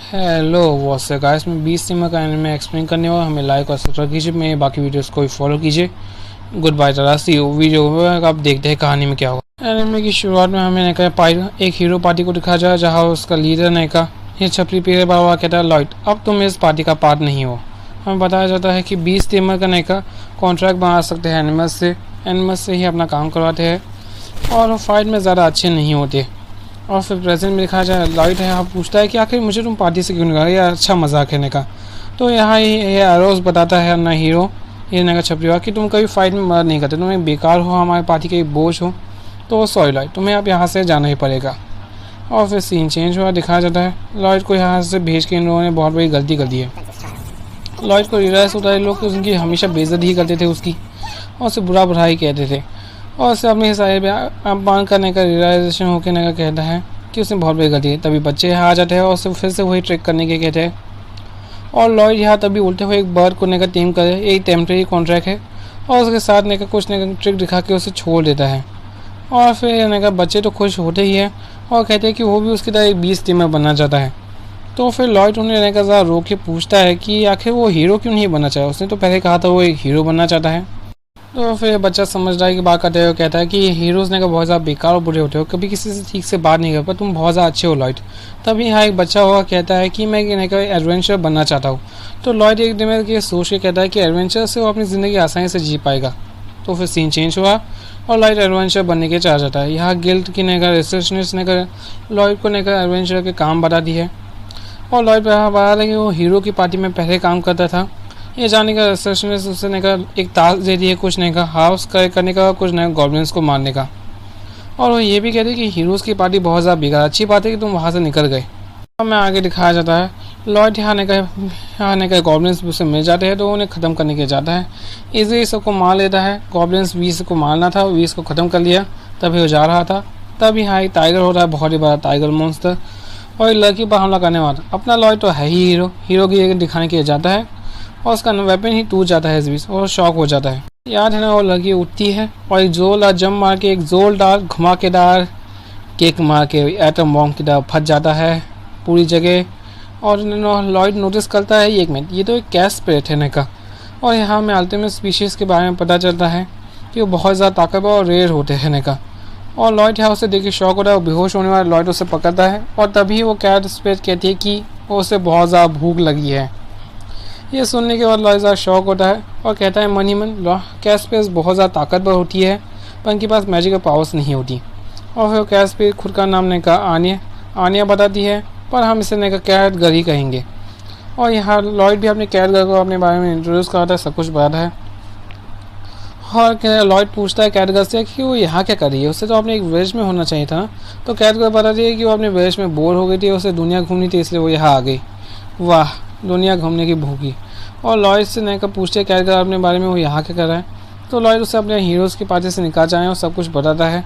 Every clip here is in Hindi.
हेलो व्हाट्स अप गाइस, मैं 20 सिमा का एनिमे एक्सप्लेन करने वाला। हमें लाइक और सब्सक्राइब कीजिए, मैं बाकी वीडियोस को भी फॉलो कीजिए। Good bye tata, see you. Video में आप देखते हैं कहानी में क्या होगा। एनिमे की शुरुआत में हमें एक हीरो पार्टी को दिखाया जाए, जहाँ उसका लीडर ये छपरी पीरे बाबा कहता है, लॉयड अब तुम इस पार्टी का पार्ट नहीं हो। हमें बताया जाता है कि 20 सिमा का कॉन्ट्रैक्ट बना सकते हैं एनिमल्स से ही अपना काम करवाते हैं और फाइट में ज़्यादा अच्छे नहीं होते। और फिर प्रेजेंट में दिखाया जाए, लॉयड है, आप पूछता है कि आखिर मुझे तुम पार्टी से क्यों निकाला, यह अच्छा मजाक है का। तो यहाँ ये अरोज बताता है अपना हीरो ये का छपरीवा कि तुम कभी फाइट में मदद नहीं करते, तुम एक बेकार हो, हमारी पार्टी के बोझ हो। तो सॉरी लॉयड, तुम्हें अब यहाँ से जाना ही पड़ेगा। और फिर सीन चेंज हुआ, दिखाया जाता है लॉयड को यहाँ से भेज के इन लोगों ने बहुत बड़ी गलती कर दी है। लॉयड को रियलाइज होता है लोग उनकी हमेशा बेइज्जती ही करते थे उसकी, और उसे बुरा बुरा ही कहते थे। और उसे अपने साहिब अपमान करने का रियलाइजेशन होकर कहता है कि उसने बहुत बड़ी गलती है। तभी बच्चे यहाँ आ जाते हैं और उसे फिर से वही ट्रिक करने के कहते हैं। और लॉयड यहाँ तभी उल्टे हुए एक बर्ड को टीम करे, एक टेम्प्रेरी कॉन्ट्रैक्ट है, और उसके साथ कुछ ट्रिक दिखा के उसे छोड़ देता है। और फिर बच्चे तो खुश होते ही है और कहते हैं कि वो भी उसकी तरह एक 20 टीमर बनना चाहता है। तो फिर लॉयड उन्हें ज़रा रोक के पूछता है कि आखिर वो हीरो क्यों नहीं बनना चाहे, उसने तो पहले कहा था वो एक हीरो बनना चाहता है। तो फिर बच्चा समझदारी की बात करते हुए कहता है कि हीरोज़ बहुत ज़्यादा बेकार और बुरे होते हो, कभी किसी से ठीक से बात नहीं कर, पर तुम बहुत ज़्यादा अच्छे हो लॉयड। तभी यहाँ एक बच्चा हुआ कहता है कि मैं एडवेंचर बनना चाहता हूँ। तो लॉयड एक दिन में सोच के कहता है कि एडवेंचर से वो अपनी ज़िंदगी आसानी से जी पाएगा। तो फिर सीन चेंज हुआ और लॉयड एडवेंचर बनने के चाह जाता है। यहाँ गिल्ड की रिसर्चनिस्ट लॉयड को एडवेंचर के काम बता दी है। और लॉयड बता रहा कि वो हीरो की पार्टी में पहले काम करता था। ये जाने का रिसर्चनिस्ट उससे एक टास्क दे दी है, कुछ हाउस करने का, कुछ गॉब्लिन्स को मारने का। और वो ये भी कहते हैं कि हीरोज़ की पार्टी बहुत ज़्यादा बेकार, अच्छी बात है कि तुम वहाँ से निकल गए। और मैं आगे दिखाया जाता है लॉयड यहाँ गॉब्लिन्स उससे मिल जाते हैं, तो उन्हें ख़त्म करने के जाता है। इजीली सबको मार लेता है। गॉब्लिन्स 20 को मारना था, 20 को ख़त्म कर लिया। तभी वो जा रहा था, तब यहाँ एक टाइगर होता है, बहुत ही बड़ा टाइगर मॉन्स्टर, और एक लड़की पर हमला करने वाला। अपना लॉयड तो है ही हीरो की दिखाने के लिए जाता है और उसका वेपन ही टूट जाता है इस बीच और शॉक हो जाता है। याद है वो लड़की उठती है और एक जोरदार जंप मार के एक जोरदार घुमाकेदार केक मार के एटम बॉम्ब की तरह फट जाता है पूरी जगह। और लॉयड नोटिस करता है एक मिनट, ये तो एक कैश स्पिरिट है का। और यहाँ में अल्टीमेट स्पीशीज़ के बारे में पता चलता है कि वो बहुत ज़्यादा ताकतवर और रेयर होते हैं का। और लॉयड यहाँ उसे देख के शॉक होता है, बेहोश होने वाला लॉयड उसे पकड़ता है और तभी वो कैट स्पिरिट कहती है कि उसे बहुत ज़्यादा भूख लगी है। ये सुनने के बाद लॉयड ज़्यादा शॉक होता है और कहता है मन ही मन कैट स्पिरिट बहुत ज़्यादा ताकतवर होती है, पर उनके पास मैजिकल पावर्स नहीं होती। और फिर कैट स्पिरिट खुद का नाम आनिया बताती है, पर हम इसे कैट गर्ल ही कहेंगे। और यहाँ लॉयड भी अपने कैट गर्ल को अपने बारे में इंट्रोड्यूस कराता है, सब कुछ बताता है। और लॉयड पूछता है कैट गर्ल से कि वो यहाँ क्या कर रही है, उससे तो अपने एक विलेज में होना चाहिए था ना। तो कैट गर्ल बताती है कि वो अपने विलेज में बोर हो गई थी, उसे दुनिया घूमनी थी, इसलिए वो यहाँ आ गई। वाह, दुनिया घूमने की भूखी। और लॉयड से पूछते हैं कैट गर्ल अपने बारे में, वो यहाँ क्या कर रहा है। तो लॉयड उसे अपने हीरोज़ की पार्टी से निकाल जाए और सब कुछ बताता है।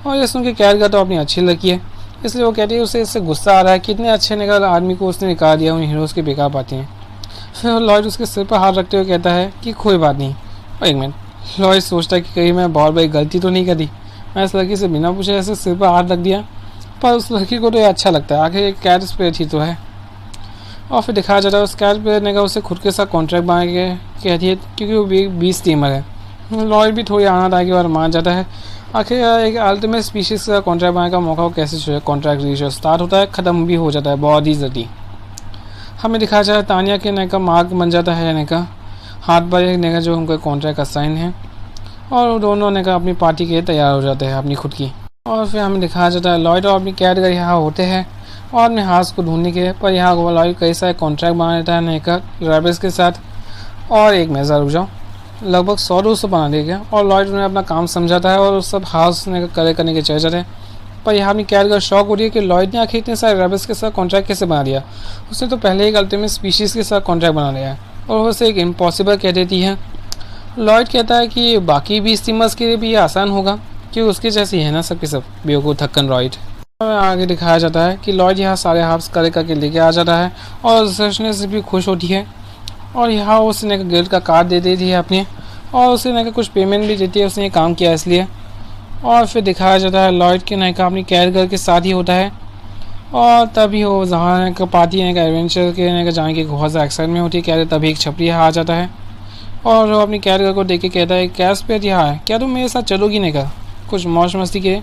और ये सुन के कैट गर्ल तो अपनी अच्छी लड़की है, इसलिए वो कहती है उसे इससे गुस्सा आ रहा है कि इतने अच्छे आदमी को उसने निकाल दिया उन हीरोज़ की बेकार पार्टी में। फिर लॉयड उसके सिर पर हाथ रखते हुए कहता है कि कोई बात नहीं। और एक मिनट, लॉयड सोचता है कि कहीं मैं बहुत बड़ी गलती तो नहीं करी, मैं इस लड़की से बिना पूछे ऐसे सिर पर हाथ रख दिया। पर उस लड़की को तो ये अच्छा लगता है, आखिर एक कैट स्पिरिट ही तो है। और फिर दिखाया जाता है उस कैट स्पिरिट उसे खुद के साथ कॉन्ट्रैक्ट बना के कहती है, क्योंकि वो 20 टीमर है। लॉयड भी थोड़ी आनंद आगे बार मान जाता है। आखिर एक अल्टीमेट स्पीशीज़ का कॉन्ट्रैक्ट बनाने का मौका कैसे कॉन्ट्रैक्ट रिलीज स्टार्ट होता है, ख़त्म भी हो जाता है बहुत ही जल्दी। हमें दिखाया जाता है तानिया के मार्ग बन जाता है हाथ पर जो उनका कॉन्ट्रैक्ट का साइन है, और दोनों अपनी पार्टी के लिए तैयार हो जाते हैं अपनी खुद की। और फिर हमें दिखाया जाता है लॉयड और अपनी कैट गर्ल यहाँ होते हैं और अपने हाथ को ढूंढने के, पर यहाँ लॉयड कई सारे कॉन्ट्रैक्ट बना लेता है रैबिस के साथ। और एक मैं रुक जाऊँ, लगभग 100-200 बना देगा। और लॉयड उन्हें अपना काम समझाता है और सब हाउस करने के चले जाते हैं। पर यहाँ अपनी कैट गर्ल शॉक हो रही है कि लॉयड ने आखिर इतने सारे रैबिस के साथ कॉन्ट्रैक्ट कैसे बना दिया, उसने तो पहले एक अल्टीमेट स्पीशीज़ के साथ कॉन्ट्रैक्ट बना लिया है। और उसे एक इम्पॉसिबल कह देती है। लॉयड कहता है कि बाकी 20 टीमर्स के लिए भी ये आसान होगा, क्योंकि उसके जैसी है ना सबके सब बेवकूफ़ थक्कन लॉयड। आगे दिखाया जाता है कि लॉयड यहाँ सारे हाफ्स करके लेके आ जाता है और रिसर्चनिस्ट भी खुश होती है। और यहाँ उसने गिल्ड का कार्ड दे देती है अपने, और उसे कुछ पेमेंट भी देती है, उसने ये काम किया इसलिए। और फिर दिखाया जाता है लॉयड के अपनी कैट गर्ल के साथ ही होता है। और तभी वो जहाँ का पार्टी एडवेंचर के जाने की बहुत ज़्यादा एक्साइटमेंट होती है। क्या तभी एक छपरी आ जाता है और वो अपनी कैद को देख के कहता है, कैस पे यहाँ है, क्या तुम मेरे साथ चलोगी नहीं का कुछ मौज मस्ती के।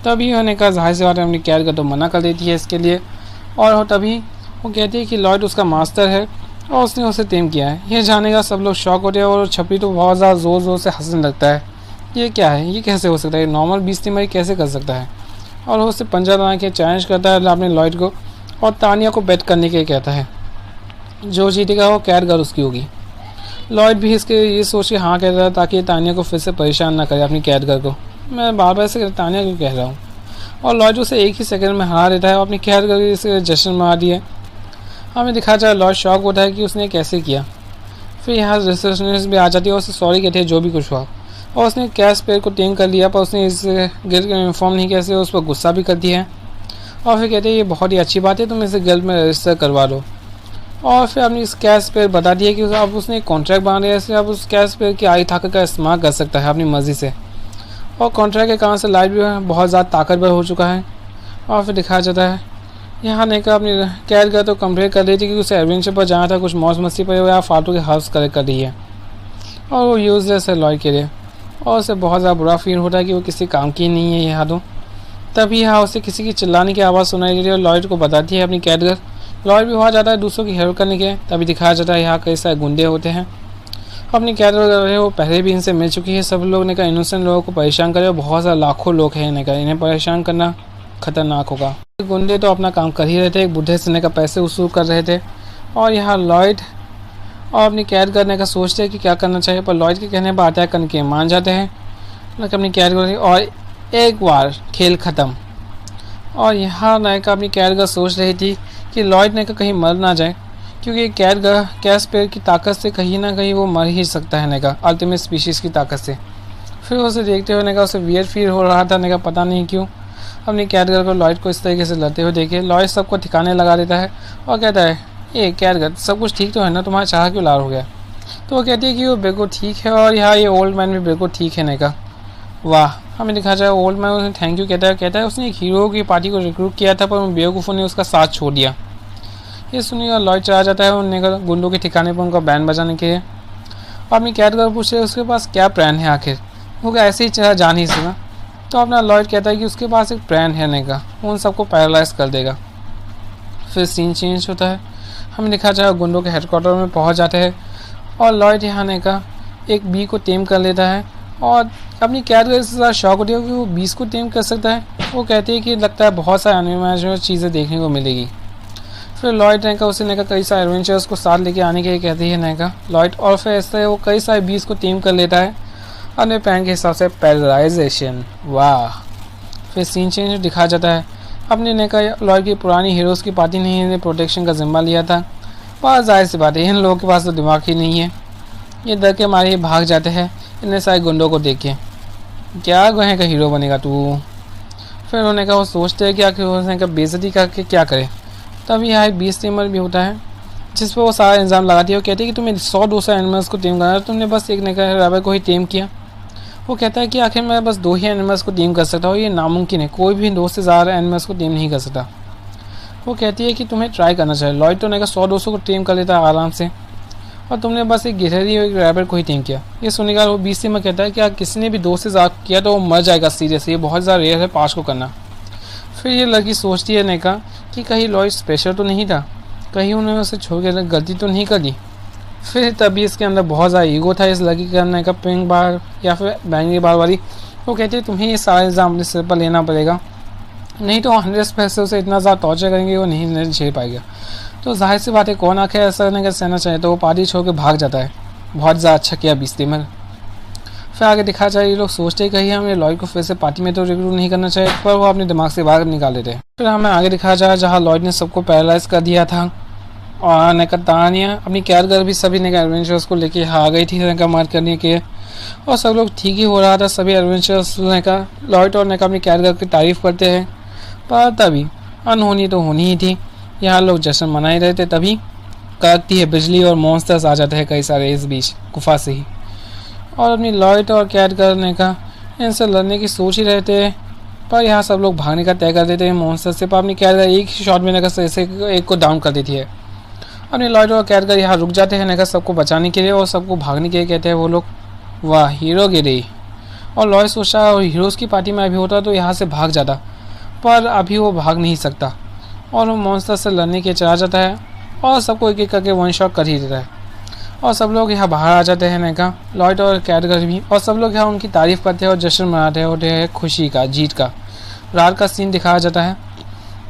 तभी उन्होंने कहा जाहिर सी बात है अपनी कैद का तो मना कर देती है इसके लिए। और तभी वो कहती है कि लॉयड उसका मास्टर है और उसने उसे टेम किया है। यह जाने का सब लोग शौक होते हैं और छपरी तो बहुत ज़्यादा ज़ोर ज़ोर से हंसने लगता है। ये क्या है, ये कैसे हो सकता है, नॉर्मल बीस्तीमरी कैसे कर सकता है। और वो उससे पंजा लगा के चैलेंज करता है अपने लॉयड को और तानिया को बेट करने के लिए कहता है। जो जीतेगा वो कैदगर उसकी होगी। लॉयड भी इसके ये सोच के हाँ कह रहा है ताकि तानिया को फिर से परेशान ना करे अपनी कैदगर को। मैं बार बार से तानिया क्यों कह रहा हूँ। और लॉयड उसे एक ही सेकंड में हरा देता है और अपनी कैदगर इसे जश्न मार दिया। हमें दिखा जाए लॉयड शॉक होता है कि उसने कैसे किया। फिर यहाँ रिसेप्शनिस्ट भी आ जाती है और उसे सॉरी कहते हैं जो भी कुछ हुआ। और उसने कैश पेयर को टेम कर लिया पर उसने इसे गिल्ड में इन्फॉर्म नहीं किया, उस पर गुस्सा भी करती है। और फिर कहते हैं ये बहुत ही अच्छी बात है, तुम इसे गिल्ड में रजिस्टर करवा दो। और फिर अपनी इस कैश पेयर बता दिया कि अब उसने एक कॉन्ट्रैक्ट बना दिया, इसलिए अब उस कैश पेयर की आई ताकत का इस्तेमाल कर सकता है अपनी मर्जी से। और कॉन्ट्रैक्ट के कारण से लाइट भी बहुत ज़्यादा ताकतवर हो चुका है। और फिर दिखाया जाता है यहाँ ने कहा अपनी कैद का तो कंप्लेन कर रही थी कि उसे एडवेंचर पर जाना था, कुछ मौज मस्ती पर या फालतू के हाउस कलेक्ट कर रही है और वो यूजलेस है लॉयड के लिए। और उसे बहुत ज़्यादा बुरा फील होता है कि वो किसी काम की नहीं है यहाँ तो। तभी यहाँ उसे किसी की चिल्लाने की आवाज़ सुनाई देती है और लॉयड को बताती है अपनी कैदगर। लॉयड भी वहाँ जाता है दूसरों की हेल्प करने के। तभी दिखाया जाता है यहाँ कई सारे गुंडे होते हैं। अपनी कैदगर वो पहले भी इनसे मिल चुकी है। सब लोग ने कहा इनोसेंट लोगों को परेशान करे, बहुत सारे लाखों लोग हैं इन्हें इन्हें परेशान करना खतरनाक होगा। गुंडे तो अपना काम कर ही रहे थे, एक बुढ़े से का पैसे वसूल कर रहे थे। और यहाँ लॉयड और अपनी कैद करने का सोचते हैं कि क्या करना चाहिए, पर लॉयड के कहने पर आता है करके मान जाते हैं अपनी कैद कर और एक बार खेल ख़त्म। और यहाँ नायिका अपनी कैद का सोच रही थी कि लॉयड ने कहीं मर ना जाए, क्योंकि कैद कैश पेयर की ताकत से कहीं ना कहीं वो मर ही सकता है नेका अल्टीमेट स्पीशीज़ की ताकत से। फिर उसे देखते हुए नेका उसे वियर्ड फील हो रहा था नेका पता नहीं क्यों। अपनी कैदगर को लॉयड को इस तरीके से लड़ते हुए देखे। लॉयड सबको ठिकाने लगा देता है और कहता है ये कैदगर सब कुछ ठीक तो है ना, तुम्हारा चाह क्यों लाल हो गया। तो वो कहती है कि वो बिल्कुल ठीक है और यहाँ ये ओल्ड मैन भी बिल्कुल ठीक है नेका। वाह, हमें दिखा जाए ओल्ड मैन उसे थैंक यू कहता है उसने एक हीरो की पार्टी को रिक्रूट किया था पर उन बेवकूफ़ों ने उसका साथ छोड़ दिया। ये सुनिए लॉयड चला जाता है उनने गुंडों के ठिकाने पर उनका बैंड बजाने के लिए। और अपनी कैदगर पूछे उसके पास क्या प्लान है, आखिर वो ऐसे ही चला जा नहीं सका। तो अपना लॉयड कहता है कि उसके पास एक प्लान है नेका, उन सबको पैरालाइज कर देगा। फिर सीन चेंज होता है। हमें दिखा जाए गुंडों के हेडक्वार्टर में पहुंच जाते हैं और लॉयड यहाँ नेका एक बी को टेम कर लेता है और अपनी कैदगर से ज़्यादा शौक होती है कि वो 20 को टेम कर सकता है। वो कहती है कि लगता है बहुत सारे अनइमेजिनेबल चीज़ें देखने को मिलेगी। फिर लॉयड नेका उसे नेका कई सारे एडवेंचर्स को साथ लेके आने के लिए कहती है नेका लॉयड। और फिर ऐसे वो कई सारे 20 को टेम कर लेता है अपने प्लान के हिसाब से पैरालाइजेशन। वाह, फिर सीन चेंज दिखा जाता है। अपने नेका लॉयड की पुरानी हीरोज़ की पार्टी ने इन्हें प्रोटेक्शन का जिम्मा लिया था। बहुत जाहिर सी बात है इन लोगों के पास तो दिमाग ही नहीं है, ये डर के मारे भाग जाते हैं इतने सारे गुंडों को देख के। क्या गोहे का हीरो बनेगा तू। फिर उन्होंने कहा वो सोचते हैं कि आखिर उसने का बेइज्जती करके क्या करे। तभी यहाँ एक बीस टीमर भी होता है जिस पर वो सारा इल्ज़ाम लगाती है। वो कहती है कि तुम्हें 100-200 एनिमल्स को टीम करना है, तुमने बस एक नेका रैबर को ही टीम किया। वो कहता है कि आखिर मैं बस 2 ही एनिमल्स को टीम कर सकता हूँ, ये नामुमकिन है, कोई भी 2 से ज़्यादा एनिमल्स को टीम नहीं कर सकता। वो कहती है कि तुम्हें ट्राई करना चाहिए। लॉयड तो नेका 100-200 को टीम कर लेता है आराम से और तुमने बस एक गिरहरी और एक रैबिट को ही टीम किया। ये सुनने का वो 20 से में कहता है कि अगर किसी ने भी 2 से ज़्यादा किया तो वो मर जाएगा सीरियस, ये बहुत ज़्यादा रेयर है 5 को करना। फिर ये लड़की सोचती है नेका कि कहीं लॉयड स्पेशल तो नहीं था, कहीं उन्होंने उसे छोड़ के गलती तो नहीं कर दी। फिर तभी इसके अंदर बहुत ज़्यादा ईगो था इस लड़की करने का, पिंक बार या फिर बैंगनी बार वाली। वो कहती है तुम्हें ये सारा इल्ज़ाम अपने सिर पर लेना पड़ेगा, नहीं तो 100 पैसे उसे इतना ज़्यादा टॉर्चर करेंगे वो नहीं झेल पाएगा। तो जाहिर सी बात है कौन आखिर ऐसा नहीं सहना चाहे, तो वो पार्टी छोड़ के भाग जाता है। बहुत ज़्यादा अच्छा किया 20 टीमर। फिर आगे दिखा जाए ये लोग सोचते कहीं हमें लॉयड को फिर से पार्टी में तो रिक्रूट नहीं करना चाहिए, पर वो अपने दिमाग से बाहर निकाल देते हैं। फिर हमें आगे दिखा जाए जहाँ लॉयड ने सबको पैरालाइज कर दिया था और नेका तानिया अपनी कैदगर भी सभी नेका एडवेंचर्स को लेके आ गई थी नेका मार करने के, और सब लोग ठीक ही हो रहा था। सभी एडवेंचर्स नेका लॉयड और नेका अपनी कैदगर की तारीफ़ करते हैं, पर तभी अनहोनी तो होनी ही थी। यहाँ लोग जश्न मना रहे थे, तभी कड़कती है बिजली और मॉन्स्टर्स आ जाते हैं कई सारे इस बीच गुफा से ही। और अपनी लॉयड और कैदगर नेका इनसे लड़ने की सोच ही रहे थे पर यहाँ सब लोग भागने का तय कर देते हैं मॉन्स्टर से। पर अपनी कैदगर एक ही शॉट में नगर ऐसे एक को डाउन कर देती है। अपने लॉयड और कैदगर यहाँ रुक जाते हैं नगर सबको बचाने के लिए और सबको भागने के लिए कहते हैं वो लोग। वाह हीरो गिरी। और लॉयड सोचा और हीरोज़ की पार्टी में अभी होता तो यहाँ से भाग जाता, पर अभी वो भाग नहीं सकता और वो मॉन्स्टर से लड़ने के चला जाता है और सबको एक एक करके वन शॉट कर ही देता है। और सब लोग यहाँ बाहर आ जाते हैं नैका, लॉयड और कैदगर भी, और सब लोग यहाँ उनकी तारीफ़ करते हैं और जश्न मनाते होते हैं खुशी का, जीत का। रात का सीन दिखाया जाता है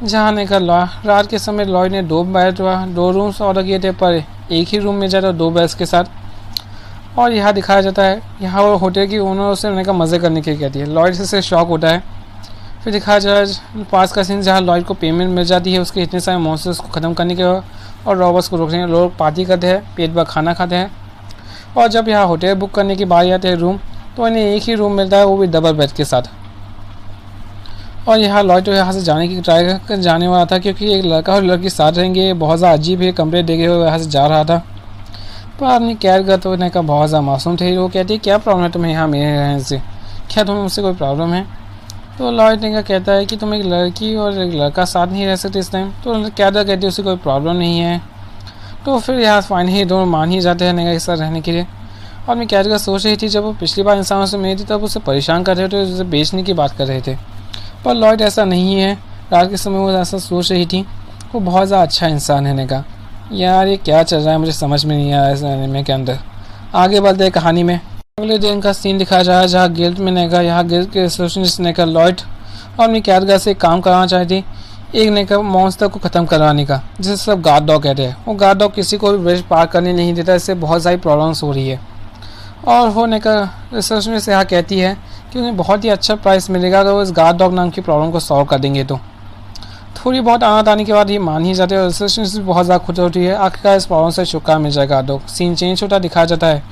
जहाँ नैका रात के समय लॉयड ने 2 रूम्स ऑर्डर किए थे, पर एक ही रूम में जाता 2 बेड्स के साथ। और यहाँ दिखाया जाता है यहाँ वो होटल की ओनर से नैका मज़े करने के लिए कहती है। लॉयड से शॉक होता है। फिर दिखाया जाए पास का सीन जहाँ लॉयड को पेमेंट मिल जाती है उसके इतने सारे मॉन्स्टर्स को ख़त्म करने के और रॉबर्स को रोकने के। लोग पार्टी करते हैं, पेट भर खाना खाते हैं। और जब यहाँ होटल बुक करने की बारी आती है रूम, तो इन्हें एक ही रूम मिलता है, वो भी डबल बेड के साथ। और यहाँ लॉयड तो यहाँ से जाने की ट्राई कर जाने वाला था क्योंकि एक लड़का और लड़की साथ रहेंगे, बहुत ज़्यादा अजीब है कमरे देखे हुए यहाँ से जा रहा था। पर अपनी कैदगर तो इन्हें का बहुत ज़्यादा मासूम थे। वो कहती है क्या प्रॉब्लम है तुम्हें यहाँ मेरे रहने से, क्या तुम्हें मुझसे कोई प्रॉब्लम है? तो लॉयड ने कहता है कि तुम एक लड़की और एक लड़का साथ नहीं रह सकते इस टाइम। तो कैदगर कहती है उसे कोई प्रॉब्लम नहीं है। तो फिर यहाँ फाइनली दोनों मान ही जाते हैं नेगा एक साथ रहने के लिए। और मैं कैदगर सोच रही थी जब वो पिछली बार इंसानों से मिली थी तब उसे परेशान कर रहे थे, उसे बेचने की बात कर रहे थे। पर लॉयड ऐसा नहीं है, रात के समय वो ऐसा सोच रही थी। वो बहुत ज़्यादा अच्छा इंसान है नेगा। यार ये क्या चल रहा है मुझे समझ में नहीं आ रहा है इस एनिमे के अंदर। आगे बढ़ते हैं कहानी में। अगले दिन का सीन दिखाया जा रहा है जहाँ गिल्ड में नेगा यहाँ गिल्ड के रिसेप्शनिस्ट नेगा लॉयड और अपनी कैदगर से काम कराना चाहती एक नेगा मॉन्स्टर को ख़त्म करवाने का, जिसे सब गार्ड डॉग कहते हैं। वो गार्ड डॉग किसी को भी ब्रिज पार करने नहीं देता, इससे बहुत सारी प्रॉब्लम्स हो रही है। और वो नेगा रिसेप्शनिस्ट यहाँ कहती है कि उन्हें बहुत ही अच्छा प्राइस मिलेगा अगर वो इस गार्ड डॉग नाम की प्रॉब्लम को सॉल्व कर देंगे। तो थोड़ी बहुत आने के बाद ये मान ही जाते हैं और रिसेप्शनिस्ट भी बहुत ज़्यादा खुश होती है। आखिरकार इस प्रॉब्लम से छुटकारा मिल जाएगा। डॉग सीन चेंज होता दिखाया जाता है।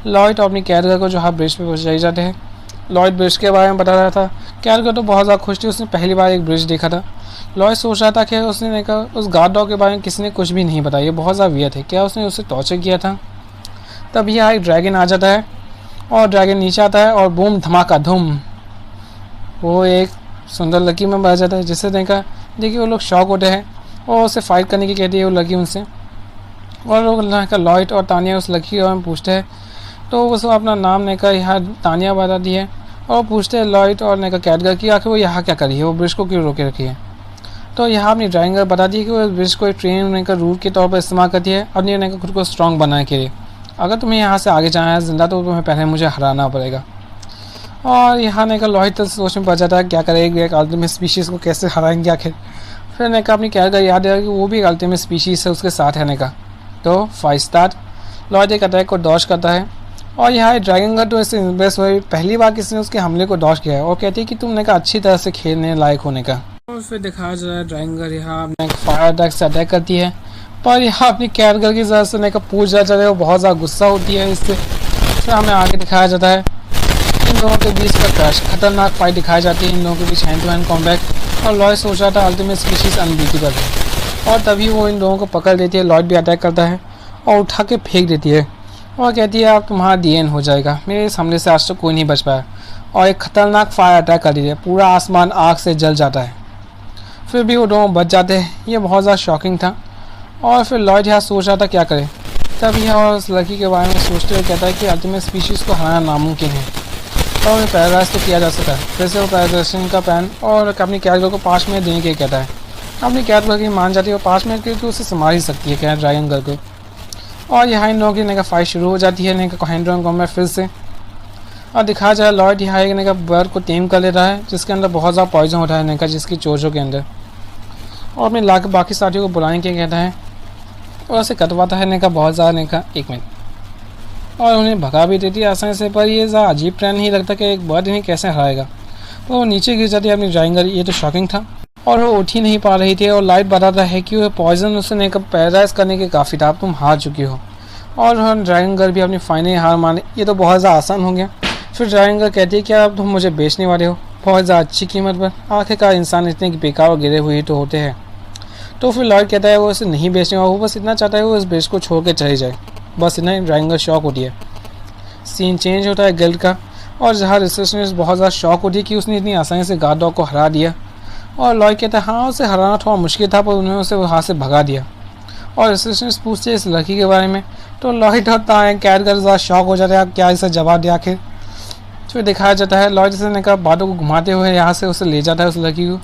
लॉयड और अपनी कैदगर को जो ब्रिज पे पहुँचाई जाते हैं। लॉयड ब्रिज के बारे में बता रहा था, कैदगर तो बहुत ज़्यादा खुश थी, उसने पहली बार एक ब्रिज देखा था। लॉयड सोच रहा था कि उसने कहा उस गार्ड डॉग के बारे में किसी ने कुछ भी नहीं बताया, ये बहुत ज़्यादा वियर्ड है, क्या उसने उसे टॉर्चर किया था? तब यहाँ एक ड्रैगन आ जाता है और ड्रैगन नीचे आता है और बूम धमाका धूम वो एक सुंदर लड़की में बह जाता है, जिससे देखिए वो लोग शॉक होते हैं और उसे फाइट करने की कहती है वो लड़की उनसे। और लोग लॉयड और तानिया उस लड़की के बारे में पूछते हैं, तो वो सब अपना नाम नेका यहाँ तानिया बताती है और पूछते हैं लॉयड और नेका कैदगर की आखिर वो यहाँ क्या करी है, वो ब्रिज को क्यों रोके रखी है। तो यहाँ अपनी ड्राइंगर बताती है कि वो ब्रिज को एक ट्रेन नेका रूट के तौर पर इस्तेमाल करती है अपनी नेका खुद को स्ट्रॉन्ग बनाने के लिए। अगर तुम्हें यहाँ से आगे जाना है जिंदा तो तुम्हें पहले मुझे हराना पड़ेगा। और यहाँ नेका लॉयड तो सोच में पड़ जाता है क्या करेगा, एक अल्टीमेट स्पीशीज़ को कैसे हराएंगे आखिर। फिर नेका अपनी कैदगर याद है कि वो भी एक अल्टीमेट स्पीशीज़ है उसके साथ है नेका। तो फाइट स्टार्ट। लॉयड एक अटैक को डॉज करता है और यहाँ ड्रैगन का तो इससे इम्प्रेस हुई, पहली बार किसी ने उसके हमले को डॉज किया है और कहती है कि तुमने का अच्छी तरह से खेलने लायक होने का। और फिर दिखाया जा रहा है ड्रैगन यहाँ अपने फायर अटैक से अटैक करती है, पर यहाँ अपनी कैदगर की जरूरत से नेका पूछ जा चले वो बहुत ज़्यादा गुस्सा होती है इससे। फिर हमें आगे दिखाया जाता है इन दोनों के बीच का क्रश, खतरनाक फाइट दिखाई जाती है इन दोनों के बीच हैंड टू हैंड कॉम्बैट। और लॉयड सोच रहा था अल्टीमेट स्पीशीज अनबीटेबल है और तभी वो इन दोनों को पकड़ लेती है। लॉयड भी अटैक करता है और उठा के फेंक देती है और कहती है अब तुम्हारा डीएन हो जाएगा, मेरे इस हमले से आज तक कोई नहीं बच पाया। और एक खतरनाक फायर अटैक कर देती है, पूरा आसमान आग से जल जाता है। फिर भी वो दोनों बच जाते हैं, ये बहुत ज़्यादा शॉकिंग था। और फिर लॉयड यहाँ सोच रहा था क्या करे, तब यहाँ उस लड़की के बारे में सोचते हुए कहता है कि अल्टीमेट स्पीशीज़ को हराना नामुमकिन है और पैराडाइज तो किया जा सकता है। फिर से वो पैराडाइजेशन का प्लान और अपनी कैदगर को 5 मिनट देने के कहता है। अपनी कैदगर की मान जाती है वो 5 मिनट के तो उसे संभाल ही सकती है क्या ड्रैगन गर्ल को। और यहाँ इन लोगों की नेका फाइट शुरू हो जाती है नेका हैंड टू हैंड कॉम्बैट फिर से। और दिखाया जाए लॉयड यहाँ एक नेका बर्ड को टेम कर लेता है जिसके अंदर बहुत ज़्यादा पॉइजन होता है नेका जिसकी चोचों के अंदर। और अपने बाकी साथियों को बुलाने के कहता है और उसे कटवाता है नेका बहुत ज़्यादा नेका 1 मिनट और उन्हें भगा भी देती है आसानी से। पर ये ज़्यादा अजीब प्लान नहीं लगता कि एक बर्ड इन्हें कैसे हराएगा। तो वो नीचे गिर जाती है अपनी ड्राइंग कर, ये तो शॉकिंग था। और वो उठ ही नहीं पा रही थी और लाइट बताता है कि वो पॉइजन उसे नेका पैराडाइज करने के काफ़ी था, अब तुम हार चुकी हो। और ड्राइंग गर्ल भी अपनी फाइनल हार माने, ये तो बहुत ज़्यादा आसान हो गया। फिर ड्राइंग गर्ल कहती है कि अब तुम मुझे बेचने वाले हो बहुत ज़्यादा अच्छी कीमत पर। आखिरकार इंसान इतने बेकार और गिरे हुए तो होते हैं। तो फिर लॉयड कहता है वो इसे नहीं बेचने वाला, वो बस इतना चाहता है वो इस बेच को छोड़ के चले जाए, बस इतना ही। ड्राइंग गर्ल शॉक होती है। सीन चेंज होता है गिल्ड का और जहाँ रिसेप्शनिस्ट बहुत ज़्यादा शॉक होती है कि उसने इतनी आसानी से गार्ड डॉग को हरा दिया। और लॉयड कहता है हाँ उसे हराना थोड़ा मुश्किल था पर उन्होंने उसे वहाँ से भगा दिया। और रिसेप्शनिस्ट पूछते हैं इस लड़की के बारे में, तो लॉयड होता है कैद कर ज़्यादा शॉक हो जाता है क्या इसे जवाब दिया आखिर। फिर दिखाया जाता है लॉयड ने कहा बातों को घुमाते हुए यहाँ से उसे ले जाता है उस लड़की को।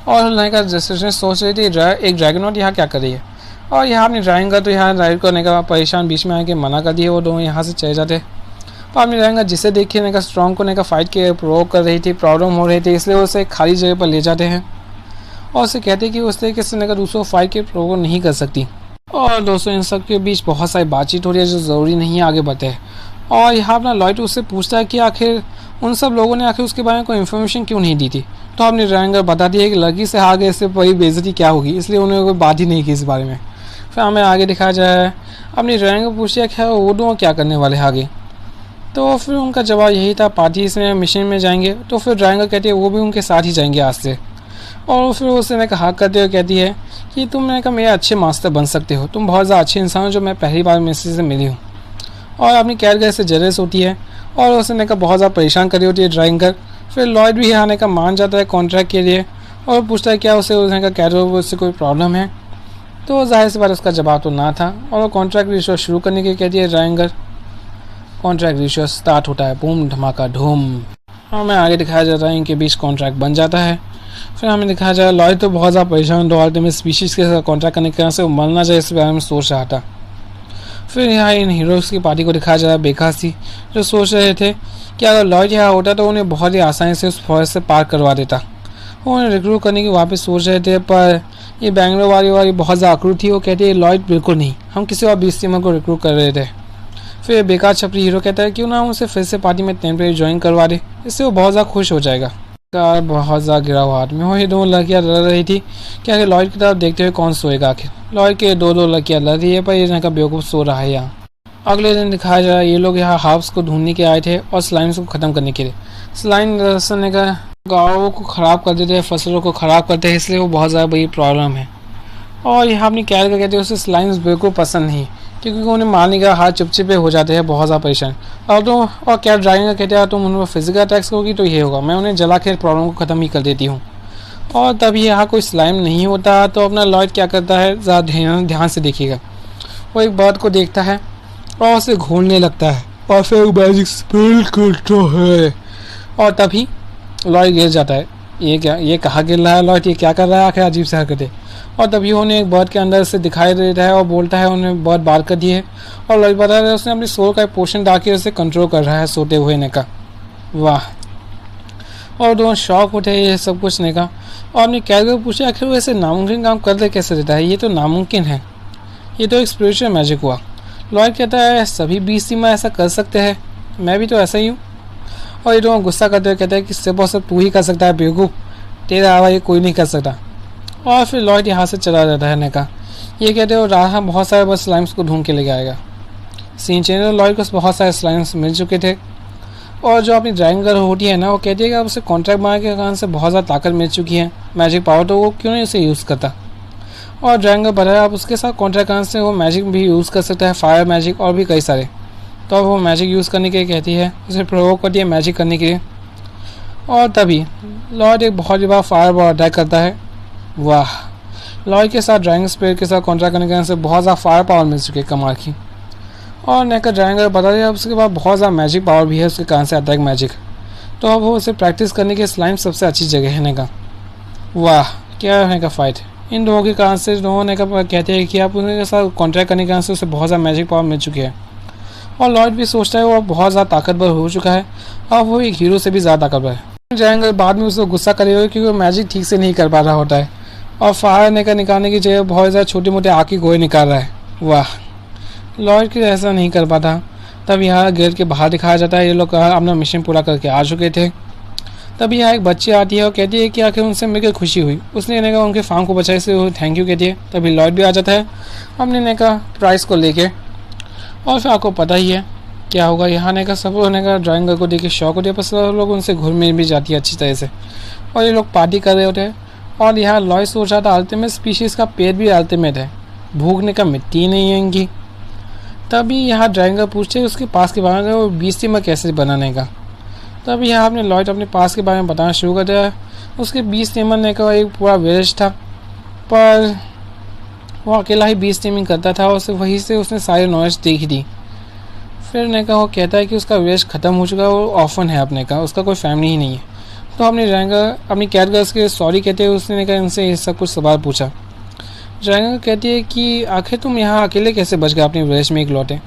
और उसने कहा रिसेप्शनिस्ट सोच रही थी एक ड्रैगनॉट यहाँ क्या कर रही है, और यहाँ अपनी ड्राइंग का तो यहाँ राइड करने का परेशान बीच में आके मना कर दिए। वो दोनों यहाँ से चले जाते। और अपनी ड्राइंग का जिसे देखिए स्ट्रॉन्ग को फाइट के प्रोवोक कर रही थी, प्रॉब्लम हो रही थी, इसलिए उसे खाली जगह पर ले जाते हैं और उसे कहते हैं कि उस तरीके से दूसरों फाइट के प्रोवोक नहीं कर सकती। और दोस्तों इन सब के बीच बहुत सारी बातचीत हो रही है जो ज़रूरी नहीं है आगे बढ़े। और यहाँ अपना लॉयड उससे पूछता है कि आखिर उन सब लोगों ने आखिर उसके बारे में कोई इन्फॉर्मेशन क्यों नहीं दी थी। तो अपनी ड्राइंग बता दी है कि लड़की से आगे इससे बड़ी बेइज्जती क्या होगी, इसलिए उन्होंने कोई बात ही नहीं की इस बारे में। फिर हमें आगे दिखाया जाए अपनी ड्राइंग को पूछा क्या वो दोनों क्या करने वाले आगे। तो फिर उनका जवाब यही था पार्टी में मिशन में जाएंगे। तो फिर ड्राइंग कहती है वो भी उनके साथ ही जाएंगे आज से। और फिर उसने हाथ करते हुए कहती है कि तुम मेरे अच्छे मास्टर बन सकते हो, तुम बहुत ज़्यादा अच्छे इंसान हो जो मैं पहली बार मेरे से मिली हूँ। और अपनी कैरेक्टर से जेलस होती है और उसने बहुत ज़्यादा परेशान करी होती है ड्राइंग कर। फिर लॉयड भी आने का मान जाता है कॉन्ट्रैक्ट के लिए और पूछता है क्या उसने कैरेक्टर उससे कोई प्रॉब्लम है। तो जाहिर सी बात उसका जवाब तो ना था और वो कॉन्ट्रैक्ट रिश्वत शुरू करने की कहती है ड्राइंगर। कॉन्ट्रैक्ट रिश्वत स्टार्ट होता है, बूम धमाका धूम। हमें आगे दिखाया जाता है इनके बीच कॉन्ट्रैक्ट बन जाता है। फिर हमें दिखाया जाए लॉयड तो बहुत ज़्यादा परेशान दो में स्पीशीज़ के साथ कॉन्ट्रैक्ट करने के से वो मरना चाहिए इस बारे में सोच रहा था। फिर यहाँ इन हीरोज़ की पार्टी को दिखाया जाता है बेखासी जो सोच रहे थे कि अगर लॉयड यहाँ होता तो उन्हें बहुत ही आसानी से उस फॉरेस्ट से पार करवा देता। वो उन्हें रिक्रूट करने की वापस सोच रहे थे पर ये बैंगलोर वाली बहुत ज़्यादा अक्रूर थी। वो कहती है लॉयड बिल्कुल नहीं, हम किसी और 20 टीमर को रिक्रूट कर रहे थे। फिर बेकार छपरी हीरो कहता है क्यों ना हम उसे फिर से पार्टी में टेम्परेरी ज्वाइन करवा दे, इससे वो बहुत ज़्यादा खुश हो जाएगा। कार बहुत ज़्यादा गिरा हुआ हाथ में वो ये दोनों लड़कियाँ लड़ रही थी कि आखिर लॉयड की तरफ देखते हुए कौन सोएगा। आखिर लॉयड के दो लड़कियाँ लड़ रही है पर ये का बेवकूफ़ सो रहा है। यहाँ अगले दिन दिखाया जा रहा है ये लोग यहाँ हार्ब्स को ढूंढने के आए थे और स्लाइम्स को ख़त्म करने के लिए। स्लाइम ने का गाँवों को ख़राब कर देते हैं, फसलों को ख़राब करते हैं, इसलिए वो बहुत ज़्यादा बड़ी प्रॉब्लम है। और यहाँ अपनी कैरेक्टर कहते हैं उसे स्लाइम्स बिल्कुल पसंद नहीं क्योंकि उन्हें मारने का हाथ चिपचिपे हो जाते हैं, बहुत ज़्यादा परेशान। और क्या ड्राइंग कहते हैं तुम उन पर फिजिकल अटैक्स करोगी तो ये होगा, मैं उन्हें जला के प्रॉब्लम को ख़त्म ही कर देती हूँ। और तभी यहाँ कोई स्लाइम नहीं होता तो अपना लॉयड क्या करता है ज़्यादा ध्यान से देखिएगा। वो एक बर्ड को देखता है और उसे घूरने लगता है और फिर मैजिक स्पेल करता है और तभी लॉयड गिर जाता है। ये कहाँ गिर रहा है लॉयड, ये क्या कर रहा है आखिर, अजीब से हरकतें। और तभी उन्हें एक बर्ड के अंदर से दिखाई देता है और बोलता है उन्हें बर्ड बार कर दिए और लॉयड बता रहा है उसने अपनी सोल का पोर्शन डाल के उसे कंट्रोल कर रहा है सोते हुए ने का। वाह। और दोनों शौक होते हैं ये सब कुछ ने का और अपनी कैरेक्टर को पूछे आखिर वो ऐसे नामुमकिन काम कर दे कैसे देता है, ये तो नामुमकिन है, ये तो एक स्पिरिचुअल मैजिक हुआ। लॉयड कहता है सभी 20 टीम ऐसा कर सकते हैं, मैं भी तो ऐसा ही हूँ। और ये दोनों गुस्सा करते हुए कहते हैं कि सिर्फ और सिर्फ तू ही कर सकता है बेवकूफ़, तेरा आवा ये कोई नहीं कर सकता। और फिर लॉयड यहाँ से चला जाता है ने का। ये कहते हो राह बहुत सारे बस स्लाइम्स को ढूंढ के लेके आएगा। सीन चेंज लॉयड को बहुत सारे स्लाइम्स मिल चुके थे और जो अपनी ड्राइंग कर होती है ना वो कहती है कि अब उसे कॉन्ट्रैक्ट बनाने के कारण से बहुत ज़्यादा ताकत मिल चुकी है मैजिक पावर, तो वो क्यों नहीं उसे यूज़ करता। और ड्राइंग बताया अब उसके साथ कॉन्ट्रैक्ट करने से वो मैजिक भी यूज़ कर सकता है, फायर मैजिक और भी कई सारे। तो अब वो मैजिक यूज़ करने के लिए कहती है, उसे प्रोवोक करती है मैजिक करने के लिए। और तभी लॉयड एक बहुत ही बार फायर बॉल अटैक करता है। वाह। लॉयड के साथ ड्राइंग स्पेयर के साथ कॉन्ट्रैक्ट करने के कारण से बहुत ज़्यादा फायर पावर मिल चुकी है कमाल की। और नेका ड्राइंगर बता दिया उसके बाद बहुत ज़्यादा मैजिक पावर भी है उसके कारण से अटैक मैजिक। तो अब वो उसे प्रैक्टिस करने के स्लाइम सबसे अच्छी जगह है ने का। वाह क्या है का फाइट इन दोनों के कारण से दोनों ने कहते हैं कि आप उनके साथ कॉन्ट्रैक्ट करने के कारण से उसे बहुत ज़्यादा मैजिक पावर मिल चुकी है। और लॉयड भी सोचता है वो अब बहुत ज़्यादा ताकतवर हो चुका है और वो एक हीरो से भी ज़्यादा ताकतवर है। जाएंगे बाद में उसको गुस्सा करेगा क्योंकि वो मैजिक ठीक से नहीं कर पा रहा होता है और फायर निकालने की जगह बहुत ज़्यादा छोटे मोटे आँख की गोए निकाल रहा है। वाह। लॉयड की ऐसा नहीं कर पाता। तब यहाँ गेट के बाहर दिखाया जाता है ये लोग अपना मिशन पूरा करके आ चुके थे। तभी यहाँ एक बच्ची आती है और कहती है कि आखिर उनसे मिलकर खुशी हुई, उसने ने कहा उनके फार्म को बचाए से थैंक यू कहती है। तभी लॉयड भी आ जाता है हमने ने कहा प्राइस को लेके। और फिर आपको पता ही है क्या होगा, यहाँ ने का सब होने का ड्राइंग को देख के शौक होती है पर सब लोग उनसे घुल मिल भी जाती है अच्छी तरह से और ये लोग पार्टी कर रहे होते हैं। और यहाँ लॉयड सोच रहा था अल्टीमेट स्पीशीज़ का पेट भी अल्टीमेट है, भूखने का मिट्टी नहीं है इनकी। तभी यहाँ ड्राइंगर पूछते हैं उसके पास के बारे में, वो बीस्टिमर कैसे बनाने का। तभी यहाँ अपने लॉयड अपने पास के बारे में बताना शुरू कर दिया। उसके बीस्टिमर ने का एक पूरा विलेज था, पर वो अकेला ही बीस्टिमिंग करता था और वहीं से उसने सारी नॉलेज देखी थी। फिर ने का वो कहता है कि उसका विलेज ख़त्म हो चुका है, वो ऑर्फन है अपने का, उसका कोई फैमिली ही नहीं है। तो अपनी ड्राइंगर अपनी कैट गर्ल्स के सॉरी कहते हुए उसने कहा इनसे ये सब कुछ सवाल पूछा। ड्राइंगर कहती है कि आखिर तुम यहाँ अकेले कैसे बच गए अपने विलेज में एक लौटे।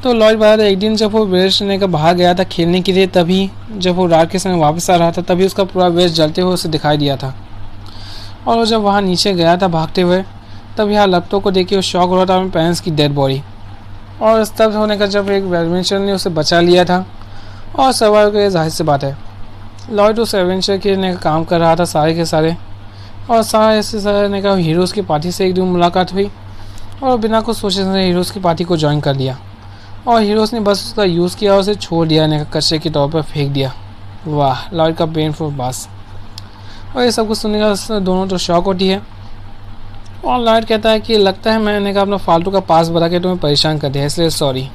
तो लॉयड बताता है एक दिन जब वो विलेज ने का बाहर गया था खेलने के लिए, तभी जब वो रात के समय वापस आ रहा था तभी उसका पूरा विलेज जलते हुए उसे दिखाई दिया था। और वो जब वहाँ नीचे गया था भागते हुए, तब यहाँ लपटों को देख के वो शॉक हो रहा था अपने पेरेंट्स की डेड बॉडी। और तब होने का जब एक एडवेंचर ने उसे बचा लिया था और सर्वाइव के, जाहिर सी बात है लॉयड उस एडवेंचर के ने काम कर रहा था सारे के सारे। और सारे ने का हीरोज़ की पार्टी से एक दिन मुलाकात हुई और बिना कुछ सोचे समझे हीरोज़ की पार्टी को ज्वाइन कर लिया। और हीरोज़ ने बस उसका यूज़ किया और उसे छोड़ दिया, ने कचरे के तौर पर फेंक दिया। वाह, लॉयड का पेनफुल बास। और ये सब कुछ सुनने का दोनों तो शौक होती है। और लॉयड कहता है कि लगता है मैंने कहा अपना फालतू का पास बता के तुम्हें परेशान कर दिया, इसलिए सॉरी।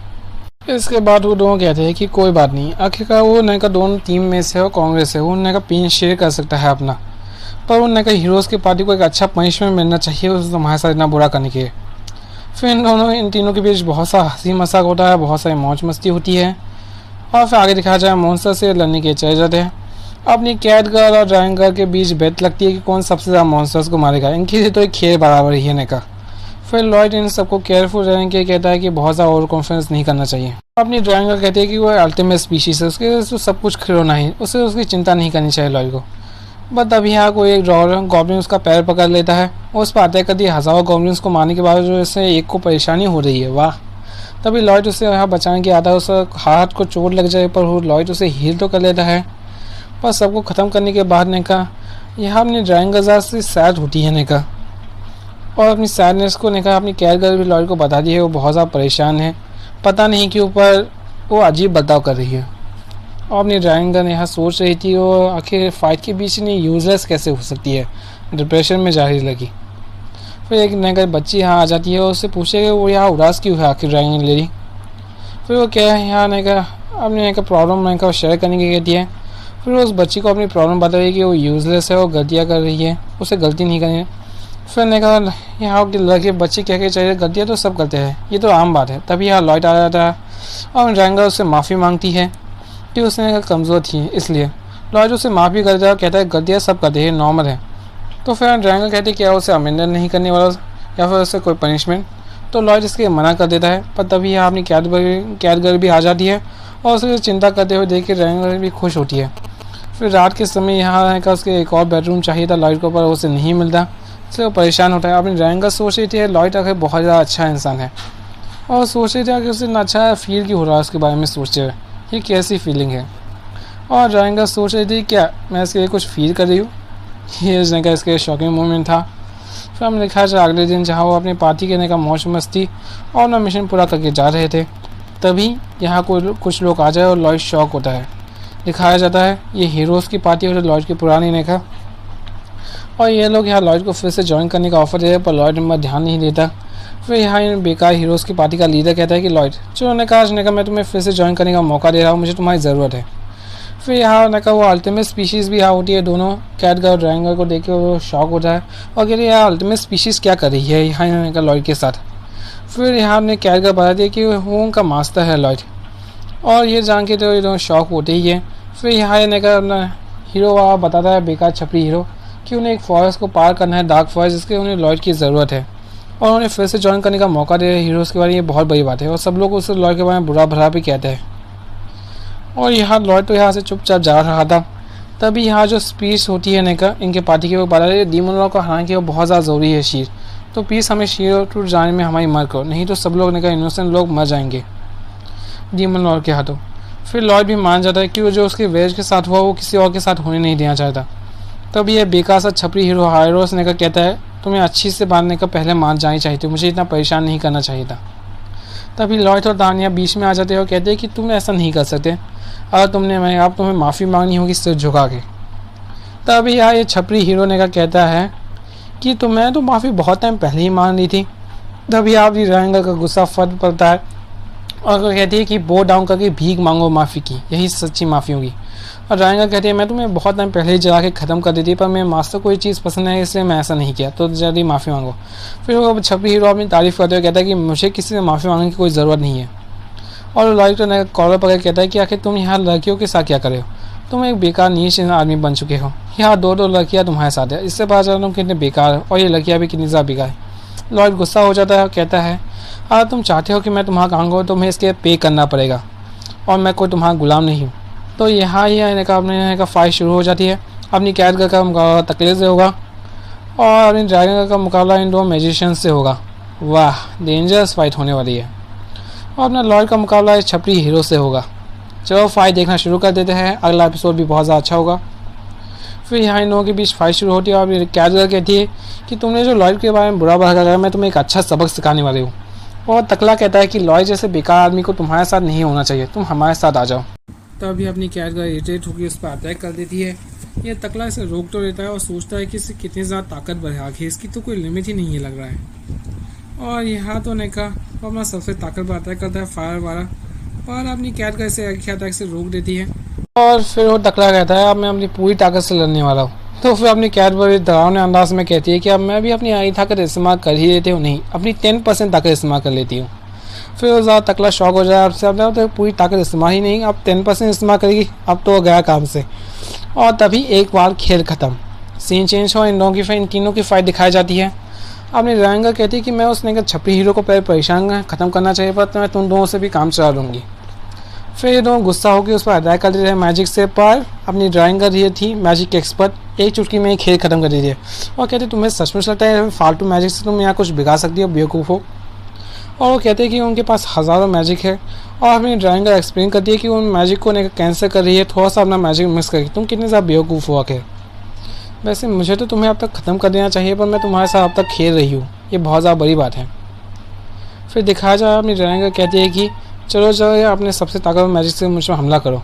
इसके बाद वो दोनों कहते हैं कि कोई बात नहीं, आखिरकार वो ने का दोनों टीम में से और कांग्रेस है, वो ने का पेन शेयर कर सकता है अपना, पर उन्होंने कहा हीरोज़ की पार्टी को एक अच्छा पनिशमेंट मिलना चाहिए उस तुम्हारे साथ इतना बुरा करने के। फिर इन तीनों के बीच बहुत सा हंसी मजाक होता है, बहुत सारी मौज मस्ती होती है। और फिर आगे दिखाया जाए मॉन्स्टर से लड़ने के चले जाते हैं। अपनी कैट गर्ल और ड्राइंग गर्ल के बीच बेट लगती है कि कौन सबसे ज़्यादा मॉन्स्टर्स को मारेगा। इनकी लिए तो एक खेल बराबर ही है ने का। फिर लॉयड इन सबको केयरफुल रहने के कहता है कि बहुत ज़्यादा ओवर कॉन्फिडेंस नहीं करना चाहिए। अपनी ड्राइंग गर्ल कहती है कि वो अल्टीमेट स्पीशीज है, उसके तो सब कुछ खिलौना ही, उसे उसकी चिंता नहीं करनी चाहिए लॉयड को। बट अभी यहाँ कोई एक गॉब्लिन उसका पैर पकड़ लेता है और उस पर अटैक करती है। हज़ारों गॉब्लिन्स को मारने के बाद जो इससे एक को परेशानी हो रही है। वाह, तभी लॉयड उसे यहाँ बचाने के आता है, उसका हाथ को चोट लग जाए पर वो लॉयड उसे हील तो कर लेता है। पर सबको ख़त्म करने के बाद ने कहा यहाँ अपनी ड्राइंग गजार से सैड होती है ने कहा, और अपनी सैडनेस को ने कहा अपनी कैट गर्ल भी लॉयड को बता दी है वो बहुत ज़्यादा परेशान है, पता नहीं क्यों पर वो अजीब बदलाव कर रही है। और अपनी ड्राइंग गर्ल यहाँ सोच रही थी वो आखिर फाइट के बीच नहीं यूजलेस कैसे हो सकती है, डिप्रेशन में जा रही लगी। फिर एक नगर बच्ची यहाँ आ जाती है और उससे पूछे वो यहाँ उदास क्यों है आखिर ड्राइंग ले रही। फिर वो क्या है यहाँ अपने प्रॉब्लम शेयर करने की कहती है। फिर उस बच्ची को अपनी प्रॉब्लम बता रही है कि वो यूजलेस है और गलतियाँ कर रही है, उसे गलती नहीं करनी है। फिर ने कहा यहाँ के लड़के बच्चे क्या क्या चाहिए, गलतियाँ तो सब करते हैं, ये तो आम बात है। तभी यहाँ लॉयड आ जाता है और ड्राइंग गर्ल उससे माफ़ी मांगती है कि उसने कमज़ोर थी, इसलिए लॉयड उसे माफ़ी कर दिया और कहता है गलतियाँ सब करते हैं, नॉर्मल है। तो फिर ड्राइंग गर्ल कहती है क्या उसे अमेंडन नहीं करने वाला या फिर उससे कोई पनिशमेंट। तो लॉयड इसके मना कर देता है। पर तभी यहाँ अपनी कैट गर्ल भी आ जाती है और उसे चिंता करते हुए देख के ड्राइंग गर्ल भी खुश होती है। फिर रात के समय यहाँ का उसके एक और बेडरूम चाहिए था लॉयड को, पर उसे नहीं मिलता, इसलिए वो परेशान होता है। अपनी ड्राइंग गर्ल सोच रही थी लॉयड आखिर बहुत ज़्यादा अच्छा इंसान है और सोच रही थी कि उसे इतना अच्छा फील क्यों हो रहा है उसके बारे में सोचते हुए, ये कैसी फीलिंग है। और ड्राइंग गर्ल सोच रही थी क्या मैं इसके लिए कुछ फील कर रही हूँ, ये इसके शॉकिंग मोमेंट था। फिर हमने लिखा है अगले दिन जहाँ वो अपनी पार्टी करने का मौज मस्ती और अपना मिशन पूरा करके जा रहे थे, तभी यहाँ कुछ लोग आ जाए और लॉयड शॉक होता है। दिखाया जाता है ये हीरोज़ की पार्टी और लॉयड की पुरानी नेका, और ये लोग यहाँ लॉयड को फिर से ज्वाइन करने का ऑफर दे रहे हैं, पर लॉयड में ध्यान नहीं देता। फिर यहाँ इन बेकार हीरोज़ की पार्टी का लीडर कहता है कि लॉयड जो उन्होंने कहा मैं तुम्हें फिर से ज्वाइन करने का मौका दे रहा हूँ, मुझे तुम्हारी ज़रूरत है। फिर यहाँ ने कहा वो अल्टीमेट स्पीशीज़ भी यहाँ होती है, दोनों कैट गर्ल ड्राइंग गर्ल को देख के वो शॉक होता है और कहते हैं यार अल्टीमेट स्पीशीज़ क्या कर रही है यहाँ इन्होंने कहा लॉयड के साथ। फिर यहाँ हमने कैट गर्ल बता दिया कि वो उनका मास्टर है लॉयड, और ये जान के तो ये दोनों शॉक होते ही है। फिर यहाँ ने कहा अपना हीरो वहाँ बताता है बेकार छपरी हीरो कि उन्हें एक फॉरेस्ट को पार करना है, डार्क फॉरेस्ट, जिसके उन्हें लॉयड की ज़रूरत है और उन्हें फिर से ज्वाइन करने का मौका दे रहे हीरोज़ के बारे में, ये बहुत बड़ी बात है। और सब लोग उस लॉयड के बारे में बुरा भला भी कहते हैं। और यहाँ लॉयड तो यहाँ से चुपचाप जा रहा था। तभी यहाँ जो स्पीच होती है नेका इनके पार्टी के वो बता रहे डीमन लॉर्ड को हराने की वो बहुत ज़्यादा ज़रूरी है शीर, तो प्लीज़ हमें शीर टूट जाने में हमारी मदद करो, नहीं तो सब लोग नेका इनोसेंट लोग मर जाएंगे डीमन लॉर्ड के हाथों। फिर लॉयड भी मान जाता है कि वो जो उसके वेज के साथ हुआ वो किसी और के साथ होने नहीं देना चाहता। तब ये बेकार सा छपरी हीरो हायरोस ने का कहता है तुम्हें अच्छी से बांधने का पहले मान जानी चाहिए थी, मुझे इतना परेशान नहीं करना चाहिए था। तभी लॉयड और दानिया बीच में आ जाते हैं और कहते हैं कि तुम ऐसा नहीं कर सकते, अगर तुमने अब तुम्हें माफ़ी मांगनी होगी सिर झुका के। तभी यहाँ ये छपरी हीरो ने का कहता है कि तुम्हें तो माफ़ी बहुत टाइम पहले ही मांग ली थी, तभी आप ड्राइंगर का गुस्सा फट पड़ता है और कहती है कि बो डाउन करके भीख मांगो माफ़ी की, यही सच्ची माफ़ी होगी। और ड्राइंगर कहती है मैं तुम्हें बहुत टाइम पहले ही जला के ख़त्म कर देती, पर मेरे मास्टर को ये चीज़ पसंद है इसलिए मैं ऐसा नहीं किया, तो जल्दी माफ़ी मांगो। फिर वो छपरी हीरो अपनी तारीफ़ करते हुए कहता है कि मुझे किसी से माफ़ी मांगने की कोई ज़रूरत नहीं है। और लॉयड को कॉलर पकड़ कहता है कि आखिर तुम यहाँ लड़कियों के साथ क्या करे हो, तुम एक बेकार नीच आदमी बन चुके हो, यहाँ दो लड़कियाँ तुम्हारे साथ है, इससे पता चला तुम कितने बेकार हो और ये लड़कियाँ भी कितनी ज़्यादा बेकार है। लॉयड गुस्सा हो जाता है और कहता है अगर तुम चाहते हो कि मैं तुम्हारा काम करूँ तो तुम्हें इसके पे करना पड़ेगा और मैं कोई तुम्हारा गुलाम नहीं हूँ। तो यहाँ ही अपने का फाइट शुरू हो जाती है। अपनी कैद का मुकाबला तकलीफ से होगा और अपनी ड्रैगन का मुकाबला इन दो मैजिशियन से होगा। वाह, डेंजरस फाइट होने वाली है। और अपना लॉयड का मुकाबला इस छपरी हीरो से होगा। चलो फाइट देखना शुरू कर देते हैं, अगला एपिसोड भी बहुत ज़्यादा अच्छा होगा। फिर यहाँ इन लोगों के बीच फाइट शुरू होती है और कैदगर कहती है कि तुमने जो लॉयड के बारे में बुरा भला करा, मैं तुम्हें एक अच्छा सबक सिखाने वाली हूँ। और तकला कहता है कि लॉयड जैसे बेकार आदमी को तुम्हारे साथ नहीं होना चाहिए, तुम हमारे साथ आ जाओ। तभी अपनी कैदगर इरिटेट होकर उस पर अटैक कर देती है। यह तकला इसे रोक तो लेता है और सोचता है कि इससे कितनी ज़्यादा ताकतवर है, आखिर इसकी तो कोई लिमिट ही नहीं है लग रहा है। और यहाँ तो नेका अपना सबसे ताकतवर अटैक करता है फायर वाला, और अपनी कैदगर इसे अटैक से रोक देती है। और फिर वो तकला कहता है अब मैं अपनी पूरी ताकत से लड़ने वाला हूँ। तो फिर अपनी कैदबरी डरावने अंदाज में कहती है कि अब मैं भी अपनी आई ताकत इस्तेमाल कर ही लेती हूँ, नहीं अपनी 10% ताकत इस्तेमाल कर लेती हूँ। फिर वो ज़्यादा तकला शौक हो जाए आपसे, अब तो पूरी ताकत इस्तेमाल ही नहीं, अब 10% इस्तेमाल करेगी, अब तो गया काम से। और तभी एक बार खेल ख़त्म, सीन चेंज हो, इन तीनों की फाइट दिखाई जाती है। अपनी ड्राइंगर कहती है कि मैं उसने छपरी हीरो को पहले परेशान ख़त्म करना चाहिए, पर मैं तुम दोनों से भी काम चला दूँगी। फिर ये दोनों गुस्सा होकर उस पर अटैक कर देते हैं मैजिक से, पर अपनी ड्राइंग कर रही थी मैजिक एक्सपर्ट, एक चुटकी में ही खेल खत्म कर दीजिए। और कहते तुम्हें सचमुच लगता है फालतू मैजिक से तुम यहाँ कुछ बिगाड़ सकती हो, बेवकूफ़ हो। और वो कहते हैं कि उनके पास हज़ारों मैजिक है, और अपनी ड्राइंग एक्सप्लेन करती है कि उन मैजिक को कैंसिल कर रही है, थोड़ा सा अपना मैजिक मिस करके तुम कितने ज़्यादा बेवकूफ़ हो आखिर। वैसे मुझे तो तुम्हें अब तक ख़त्म कर देना चाहिए, पर मैं तुम्हारे साथ अब तक खेल रही हूँ, ये बहुत ज़्यादा बड़ी बात है। फिर दिखाया जाए अपनी ड्राइंग कहती है कि चलो अपने सबसे ताकतवर मैजिक से मुझ पर हमला करो।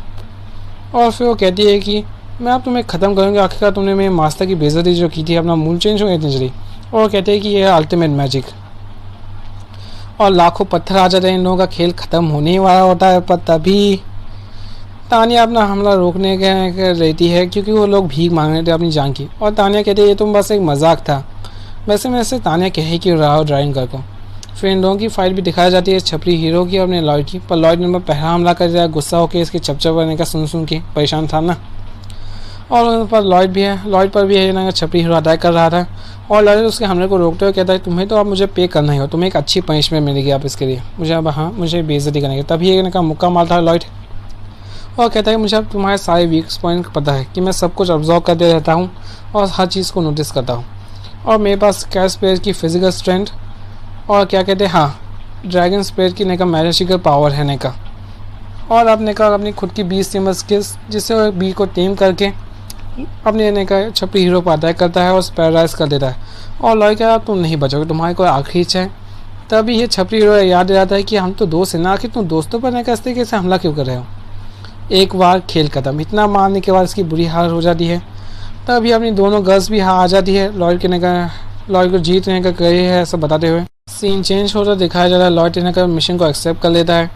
और फिर वो कहती है कि मैं अब तुम्हें ख़त्म करूँगी, आखिरकार तुमने मेरे मास्टर की बेइज्जती जो की थी, अपना मूड चेंज हो गया इतनी जल्दी। और वो कहते हैं कि यह है अल्टीमेट मैजिक। और लाखों पत्थर आ जाते हैं, इन लोगों का खेल ख़त्म होने ही वाला होता है। पर तभी तानिया अपना हमला रोकने के रहती है, क्योंकि वो लोग भीख मांग रहे थे अपनी जान की। और तानिया कहती है ये तुम बस एक मजाक था। वैसे मैं से तानिया कहे क्यों रहा हो ड्राइंग कर को। फिर इन लोगों की फाइट भी दिखाई जाती है छपरी हीरो की और अपने लॉयड की, पर लॉयड ने पहला हमला कर दिया, गुस्सा होकर इसके चपचप करने का सुन के परेशान था ना। और उन पर लॉयड भी है, लॉयड पर भी है ना छपरी हीरो अटैक कर रहा था। और लॉयड उसके हमले को रोकते हुए कहता है तुम्हें तो अब मुझे पे करना ही हो, तुम्हें एक अच्छी पनिशमेंट मिलेगी आप इसके लिए, मुझे अब हाँ मुझे बेइज्जती करने की। तभी एक का मुक्का मारता है लॉयड और कहता है मुझे अब तुम्हारे सारे वीक पॉइंट पता है कि मैं सब कुछ ऑब्जर्व करते रहता हूँ और हर चीज़ को नोटिस करता हूँ, और मेरे पास कैश स्पेयर की फिजिकल स्ट्रेंथ और क्या कहते हैं हाँ ड्रैगन स्पेयर की मैजिकल पावर है और अब अपनी खुद की 20 सीमर स्किल्स, जिससे वो बी को टेम करके अपने छपरी हीरो पर अटैक करता है और पैरालाइज कर देता है। और लॉयड कहता है तुम नहीं बचोगे, तुम्हारी कोई आखिरी इच्छा है। तभी ये छपरी हीरो याद दिलाता है कि हम तो दोस्त हैं ना, आखिर तुम दोस्तों पर इस तरीके से हमला क्यों कर रहे हो। एक बार खेल खत्म, इतना मारने के बाद इसकी बुरी हालत हो जाती है। तभी अपनी दोनों गर्ल्स भी आ जाती है लॉयड को जीतने का करिए है ऐसा बताते हुए। सीन चेंज होता दिखाया जाता है, लॉयड मिशन को एक्सेप्ट कर लेता है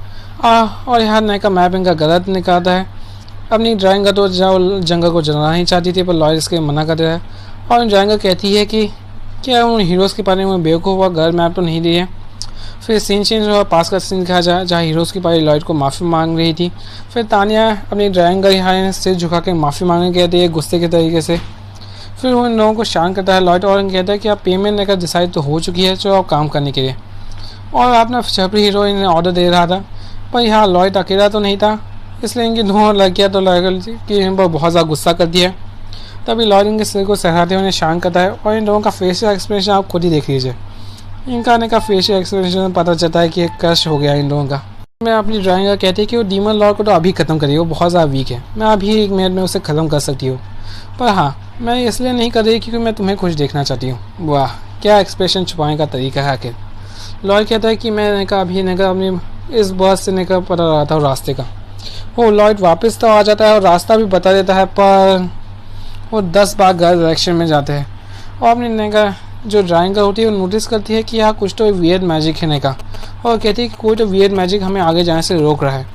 और यहाँ मैप इनका गलत निकालता है। अपनी ड्राइंग तो जंगल को जलाना ही चाहती थी, पर लॉयड इसके मना कर देता है। और ड्राइंग कहती है कि क्या उन हीरोज़ के पानी में बेवकूफ़ हुआ, घर मैप तो नहीं दी है। फिर सीन चेंज हुआ, पास का सीन दिखाया जाए जहाँ हीरोज़ की पारी लॉयड को माफ़ी मांग रही थी। फिर तानिया अपनी ड्राइंग यहाँ सिर झुका के माफ़ी मांगने कहती है गुस्से के तरीके से। फिर वो इन लोगों को शांत करता है लॉयड और कहता है कि आप पेमेंट लेकर डिसाइड तो हो चुकी है, चलो आप काम करने के लिए। और आपने छपरी हीरोइन ने ऑर्डर दे रहा था, पर यहाँ लॉयड अकेला तो नहीं था, इसलिए इनकी दोनों लड़कियाँ तो कि इन पर बहुत ज़्यादा गुस्सा कर दिया। तभी लॉयड इनके सिर को सहराते हुए उन्हें शांत करता है और इन लोगों का फेशियल एक्सप्रेशन आप खुद ही देख लीजिए। इनका फेशियल एक्सप्रेशन पता चलता है कि एक क्रश हो गया इन लोगों का। मैं अपनी ड्राइंग का कहती है कि वो डीमन लॉर्ड को तो अभी ख़त्म करिए, वो बहुत ज़्यादा वीक है, मैं अभी 1 मिनट में उसे ख़त्म कर सकती हूँ, पर हाँ मैं इसलिए नहीं कर रही क्योंकि मैं तुम्हें खुश देखना चाहती हूँ। वाह क्या एक्सप्रेशन छुपाने का तरीका है आखिर। लॉयड कहता है कि मैं अभी अपनी इस बस से पता रहा था रास्ते का। वो लॉयड वापस तो आ जाता है और रास्ता भी बता देता है, पर वो 10 बार गलत डायरेक्शन में जाते हैं और अपनी जो ड्राइंग होती है वो नोटिस करती है कि यहाँ कुछ तो वियर्ड मैजिक है का, और कहती है कि कोई तो वियर्ड मैजिक हमें आगे जाने से रोक रहा है।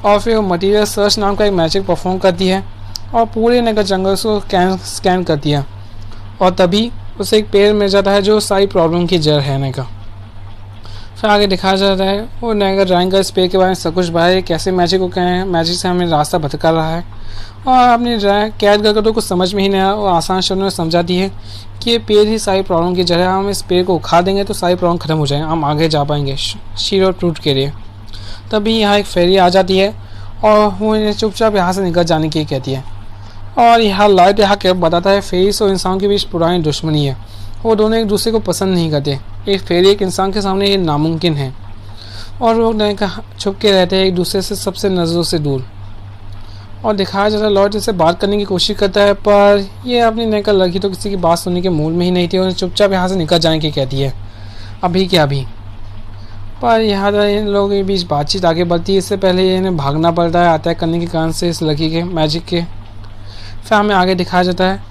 और फिर वो मटीरियल सर्च नाम का एक मैजिक परफॉर्म करती है और पूरे का जंगल को स्कैन करती है, और तभी उसे एक पेड़ मिल जाता है जो सारी प्रॉब्लम की जड़ है का। फिर आगे दिखाया जाता है वो नया ड्राइंग का इस पेड़ के बारे में सब कुछ बताया, कैसे मैजिक को क्या मैजिक से हमें रास्ता भटका रहा है। और अपनी कैद करके तो कुछ समझ में ही नहीं आया, और आसान शब्दों में समझाती है कि ये पेड़ ही सारी प्रॉब्लम की जड़ है, हम इस पेड़ को उखाड़ देंगे तो सारी प्रॉब्लम खत्म हो जाएंगे, हम आगे जा पाएंगे शीरो ट्रूथ के लिए। तभी यहाँ एक फेरी आ जाती है और वो इन्हें चुपचाप यहाँ से निकल जाने की कहती है। और यहाँ लॉयड यहाँ क्या बताता है फेरीज और इंसान के बीच पुरानी दुश्मनी है, वो दोनों एक दूसरे को पसंद नहीं करते। एक फेरी एक इंसान के सामने ये नामुमकिन है, और वो छुप के रहते हैं एक दूसरे से सबसे नज़रों से दूर। और दिखाया जाता है लॉयड से बात करने की कोशिश करता है, पर ये अपनी नैका लड़की तो किसी की बात सुनने के मूड में ही नहीं थी, और चुपचाप यहाँ से निकल जाने की कहती है अभी क्या अभी। पर यहाँ इन लोगों के बीच बातचीत आगे बढ़ती है, इससे पहले ये इन्हें भागना पड़ता है अटैक करने के कारण से इस लड़की के मैजिक के। फिर हमें आगे दिखाया जाता है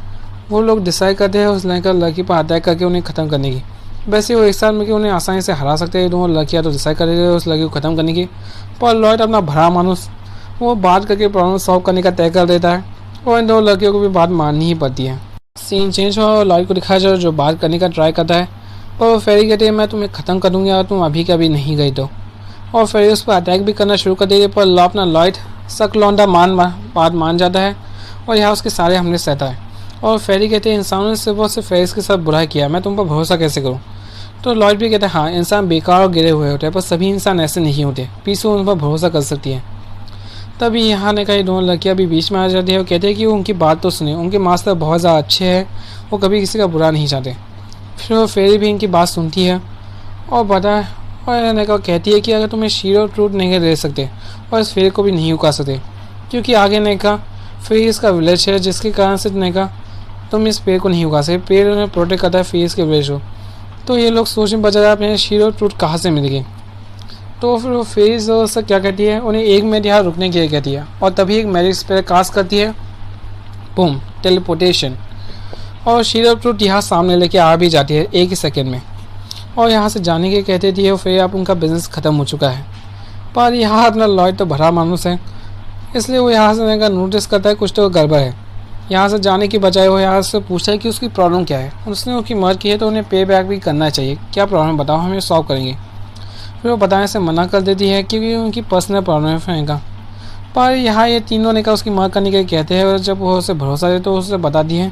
वो लोग डिसाइड करते हैं उस लड़की पर अटैक करके उन्हें ख़त्म करने की। वैसे वो एक साथ में कि उन्हें आसानी से हरा सकते हैं, दोनों लड़कियाँ तो डिसाइड कर रहे उस लड़की को ख़त्म करने की। पर लॉयड अपना भरा मानुस वो बात करके प्रॉब्लम सॉल्व करने का तय कर देता है, और इन दोनों लड़कियों को भी बात माननी ही पड़ती है। सीन चेंज हुआ और लॉयड को दिखाया जाए जो बात करने का ट्राई करता है, पर वो फेरी कहती है मैं तुम्हें ख़त्म कर दूँगी और तुम अभी कभी नहीं गई तो। और फेरी उस पर अटैक भी करना शुरू कर देती है, पर अपना लॉयड शक लौंडा बात मान जाता है और यहाँ उसके सारे हमले सहता है। और फेरी कहते हैं इंसानों ने सिर्फ और सिर्फ फेरिस के साथ बुरा किया, मैं तुम पर भरोसा कैसे करूँ। तो लॉयड भी कहते हैं हाँ इंसान बेकार और गिरे हुए होते हैं, पर सभी इंसान ऐसे नहीं होते, पीस उन पर भरोसा कर सकती है। तभी यहाँ ने कहा दोनों लड़कियाँ भी बीच में आ जाती है और कहते हैं कि वो उनकी बात तो सुने, उनके मास्टर बहुत ज़्यादा अच्छे हैं, वो कभी किसी का बुरा नहीं चाहते। फिर वो फेरी भी इनकी बात सुनती है और बताए, और ने कहा कहती है कि अगर तुम्हें शीरो ट्रूथ नहीं दे सकते और इस फेरी को भी नहीं उका सकते, क्योंकि आगे ने कहा फेरिस का विलेज है जिसके कारण से ने कहा तुम इस पेड़ को नहीं उगा सकते, पेड़ उन्हें प्रोटेक्ट करता है फेरिस के विलेज को। तो ये लोग सोचने बचा रहे अपने शीरो ट्रूथ कहाँ से मिल गई। तो फिर वो फेरिस से क्या कहती है उन्हें 1 मिनट यहाँ रुकने के लिए कहती है, और तभी एक मैजिक स्पेल कास्ट करती है, बूम टेलीपोर्टेशन, और शीरो ट्रूथ यहाँ सामने लेके आ भी जाती है 1 ही सेकेंड में। और यहाँ से जाने के कहते थे फिर अब उनका बिजनेस ख़त्म हो चुका है। पर यहाँ अपना लॉयड तो भरा मानुस है, इसलिए वो यहाँ से नोटिस करता है कुछ तो गड़बड़ है। यहाँ से जाने की बजाय वो यहाँ से पूछता है कि उसकी प्रॉब्लम क्या है। उसने उसकी मदद की है तो उन्हें पे बैक भी करना चाहिए, क्या प्रॉब्लम बताओ हम ये सॉल्व करेंगे। फिर वो बताने से मना कर देती है क्योंकि उनकी पर्सनल प्रॉब्लम है का। पर यहाँ ये तीनों ने का उसकी मदद करने के लिए कहते हैं, और जब वो उसे भरोसा दे तो उसे बताती है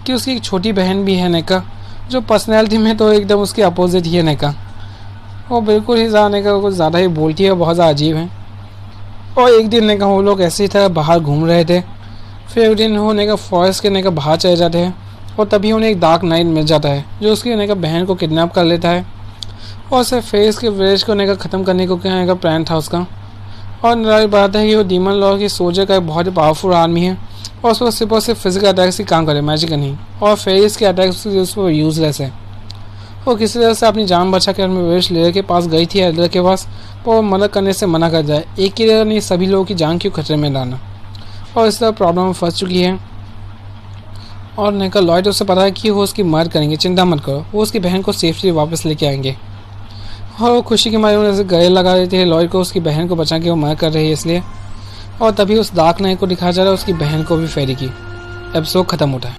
कि उसकी एक छोटी बहन भी है नेका, जो पर्सनैलिटी में तो एकदम उसके अपोजिट ही है नेका। वो बिल्कुल ही ज़्यादा कुछ ज़्यादा ही बोलती है, बहुत ज़्यादा अजीब है। और एक दिन नेका वो लोग ऐसे ही था बाहर घूम रहे थे, फिर एक दिन वो का फॉरेस्ट के नेका बाहर चले जाते हैं, और तभी उन्हें एक डार्क नाइट मिल जाता है जो उसकी का बहन को किडनैप कर लेता है, और उसे फेस के विलेज को का ख़त्म करने को क्या प्लान था उसका। और नराज बताता है कि वो डीमन लॉर्ड की सोल्जर का एक बहुत ही पावरफुल आर्मी है, और उसको सिर्फ और सिर्फ फिजिकल अटैक से काम करे, मैजिक नहीं, और फेरिस के अटैक उस पर यूजलेस है। वो किसी तरह से अपनी जान बचा के अपने विलेज लीडर के पास गई थी, एल्डर के पास, पर वो मदद करने से मना कर जाए, एक ही लीडर नहीं सभी लोगों की जान क्यों खतरे में डालना। और इस तरह प्रॉब्लम में फंस चुकी है, और नेका लॉयड उससे पता है कि वो उसकी मदद करेंगे, चिंता मत करो, वो उसकी बहन को सेफ्टी वापस लेके आएंगे। और वो खुशी के मारे उन्हें गले लगा देते हैं लॉयड को, उसकी बहन को बचा के वो मदद कर रही है इसलिए। और तभी उस डार्क नाइट को दिखाया जा रहा है उसकी बहन को भी फेरी की। एपिसोड खत्म होता है,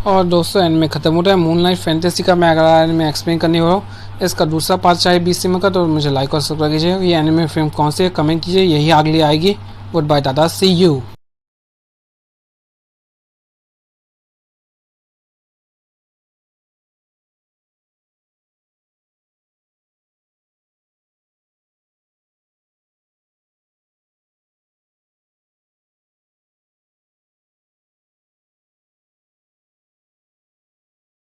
और दोस्तों एंड में खत्म होता है मूनलाइट फैंटेसी का। मैं अगर एनिमे एक्सप्लेन करने हो इसका दूसरा पार्ट चाहे 20 सिनेमा का, तो मुझे लाइक और सब्सक्राइब कीजिए। ये एनिमे फिल्म कौन सी है कमेंट कीजिए, यही अगली आएगी। Good bye tata, see you.